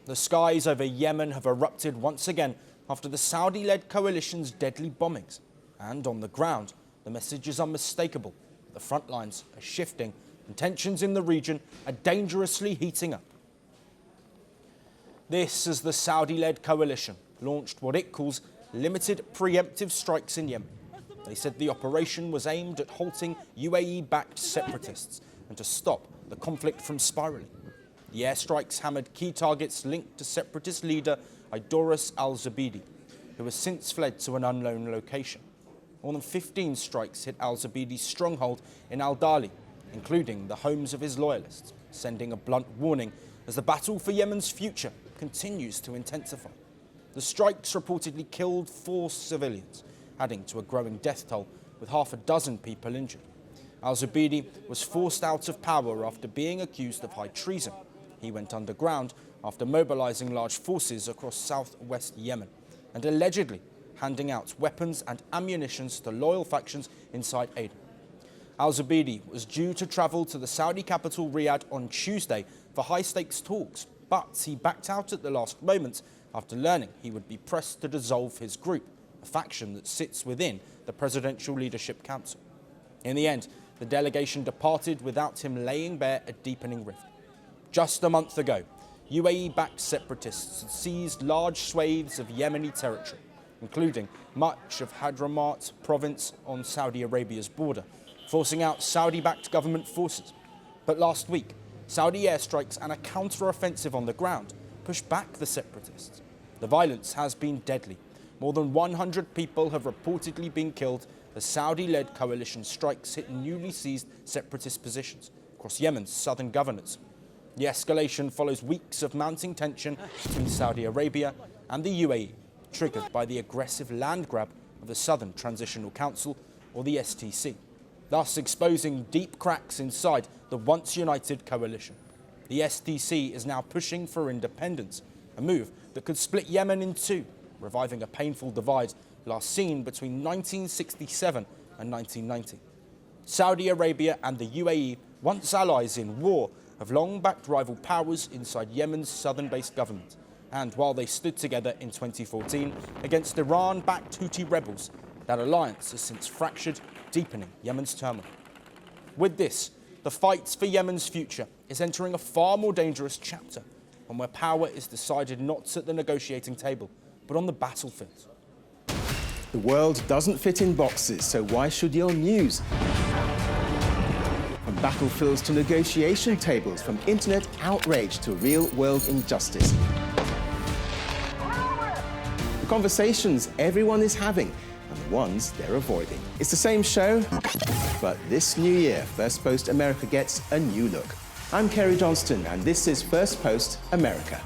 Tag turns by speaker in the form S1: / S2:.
S1: The skies over Yemen have erupted once again after the Saudi-led coalition's deadly bombings. And on the ground, the message is unmistakable. The front lines are shifting and tensions in the region are dangerously heating up. This as the Saudi-led coalition launched what it calls limited preemptive strikes in Yemen. They said the operation was aimed at halting UAE-backed separatists and to stop the conflict from spiralling. The airstrikes hammered key targets linked to separatist leader Aidaros Alzubidi, who has since fled to an unknown location. More than 15 strikes hit Alzubidi's stronghold in Dhale, including the homes of his loyalists, sending a blunt warning as the battle for Yemen's future continues to intensify. The strikes reportedly killed 4 civilians, adding to a growing death toll, with half a dozen people injured. Alzubidi was forced out of power after being accused of high treason. He went underground after mobilizing large forces across southwest Yemen and allegedly handing out weapons and ammunition to loyal factions inside Aden. Alzubidi was due to travel to the Saudi capital Riyadh on Tuesday for high-stakes talks, but he backed out at the last moment after learning he would be pressed to dissolve his group, a faction that sits within the Presidential Leadership Council. In the end, the delegation departed without him laying bare a deepening rift. Just a month ago, UAE-backed separatists had seized large swathes of Yemeni territory, including much of Hadramaut province on Saudi Arabia's border, forcing out Saudi-backed government forces. But last week, Saudi airstrikes and a counter-offensive on the ground pushed back the separatists. The violence has been deadly. More than 100 people have reportedly been killed as Saudi-led coalition strikes hit newly seized separatist positions across Yemen's southern governorates. The escalation follows weeks of mounting tension between Saudi Arabia and the UAE, triggered by the aggressive land grab of the Southern Transitional Council, or the STC, thus exposing deep cracks inside the once united coalition. The STC is now pushing for independence, a move that could split Yemen in two, reviving a painful divide last seen between 1967 and 1990. Saudi Arabia and the UAE, once allies in war, have long backed rival powers inside Yemen's southern-based government. And while they stood together in 2014 against Iran-backed Houthi rebels, that alliance has since fractured, deepening Yemen's turmoil. With this, the fight for Yemen's future is entering a far more dangerous chapter, one where power is decided not at the negotiating table, but on the battlefield.
S2: The world doesn't fit in boxes, so why should your news? From battlefields to negotiation tables, from internet outrage to real-world injustice. The conversations everyone is having and the ones they're avoiding. It's the same show, but this new year, Firstpost America gets a new look. I'm Kerry Johnston, and this is Firstpost America.